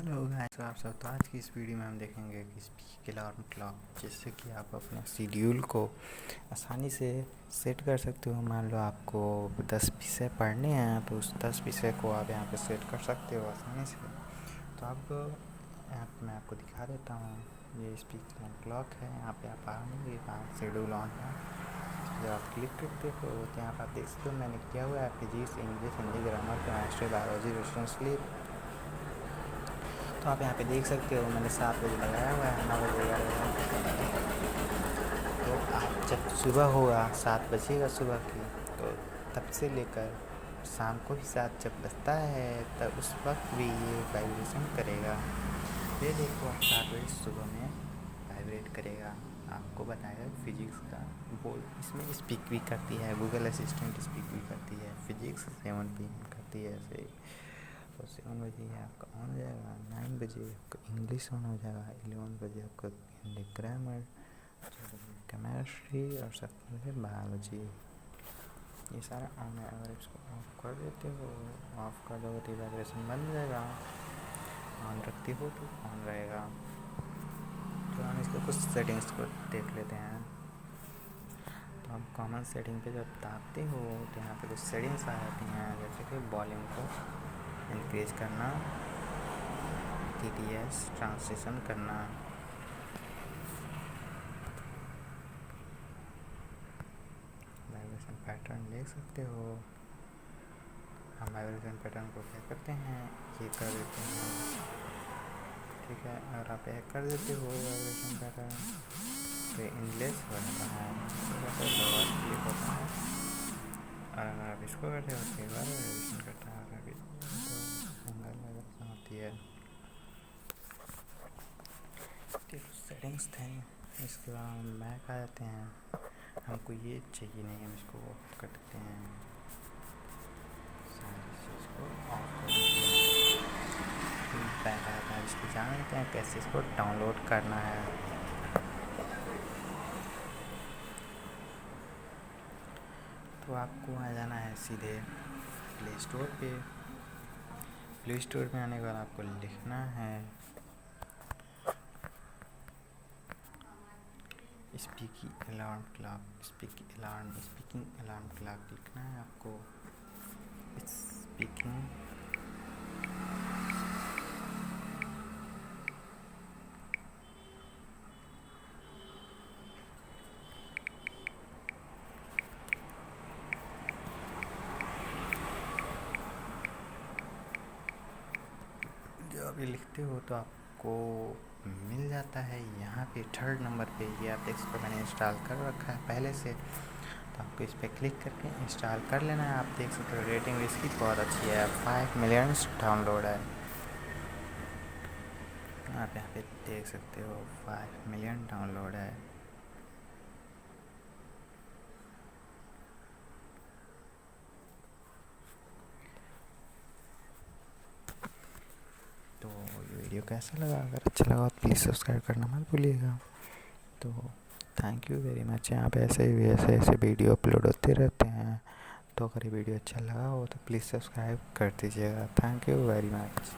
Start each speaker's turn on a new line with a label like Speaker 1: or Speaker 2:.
Speaker 1: Hello guys, आप सब। तो आज की इस वीडियो में हम देखेंगे कि स्पीक अलार्म क्लॉक, जिससे कि आप अपने शेड्यूल को आसानी से सेट कर सकते हो। मान लो आपको 10 विषय पढ़ने हैं, तो उस 10 विषय को आप यहाँ पे सेट कर सकते हो आसानी से। तो आपको मैं आपको दिखा देता हूँ। ये स्पीक अलार्म क्लॉक है। यहाँ पे आप आएंगे, यहाँ शेड्यूल ऑन है। जब आप क्लिक करते हो तो यहाँ पर आप देख सकते हो मैंने किया हुआ है physics, English, Hindi, grammar, chemistry, biology, restaurant, sleep. तो आप यहाँ पे देख सकते हो मैंने 7 बजे लगाया हुआ है, 9 बजे लगाया। तो आप जब सुबह होगा 7 बजेगा सुबह की, तो तब से लेकर शाम को भी 7 जब बजता है तब उस वक्त भी ये वाइब्रेशन करेगा। ये देखो, आप 7 बजे सुबह में वाइब्रेट करेगा। आपको बताएगा फिजिक्स का बोल, इसमें स्पीक भी करती है, गूगल असिस्टेंट स्पीक भी करती है। फिजिक्स 7 PM करती है ऐसे। तो 7 बजे आपका ऑन हो जाएगा, 9 बजे आपका इंग्लिश ऑन हो जाएगा, 11 बजे आपका हिंदी, ग्रामर, केमिस्ट्री और 7 बजे बायोलॉजी। ये सारा ऑन है। अगर इसको ऑफ कर देते हो, ऑफ कर दो तो वाइब्रेशन बंद हो जाएगा। ऑन रखते हो तो ऑन रहेगा। तो हम इसके कुछ सेटिंग्स को देख लेते हैं। तो आप कॉमन सेटिंग पे जब दाबते हो तो यहाँ पे कुछ सेटिंग्स आ जाती हैं, जैसे कि वॉल्यूम को इंक्रीज करना, TTS ट्रांसलेशन करना, वाइब्रेशन पैटर्न देख सकते हो। हम वाइब्रेशन पैटर्न को क्या करते हैं, ये कर देते हैं। ठीक है, अगर आप एक कर देते हो वाइब्रेशन पैटर्न तो इंग्लिश हो जाता है, क्लिक होता है। और अगर आप इसको करते हो तो बार वाइब्रेशन करता है, तो सिंगल वाइब्रेशन होती है। सेटिंग्स थे। इसके बाद हम बैक आ जाते हैं। हमको ये चाहिए नहीं, हम इसको ऑफ कर देते हैं, सारी चीज़ को ऑफ कर देते हैं। बैक आ जाता है। इसको जान लेते हैं कैसे इसको डाउनलोड करना है। तो आपको आ जाना है सीधे प्ले स्टोर पे। प्ले स्टोर में आने के बाद आपको लिखना है speaking alarm clock, speaking alarm clock लिखना है आपको। स्पीकिंग जब आप ये लिखते हो तो आपको मिल जाता है यहाँ पे 3rd नंबर पे। ये आप देख सकते हो मैंने इंस्टॉल कर रखा है पहले से। तो आपको इस पर क्लिक करके इंस्टॉल कर लेना है। आप देख सकते हो रेटिंग इसकी बहुत अच्छी है, 5 मिलियन डाउनलोड है। आप यहाँ पे देख सकते हो 5 मिलियन डाउनलोड है। तो ये वीडियो कैसा लगा? अगर अच्छा लगा तो प्लीज़ सब्सक्राइब करना मत भूलिएगा। तो थैंक यू वेरी मच। यहाँ पे ऐसे वीडियो अपलोड होते रहते हैं। तो अगर ये वीडियो अच्छा लगा हो तो प्लीज़ सब्सक्राइब कर दीजिएगा। Thank you very much.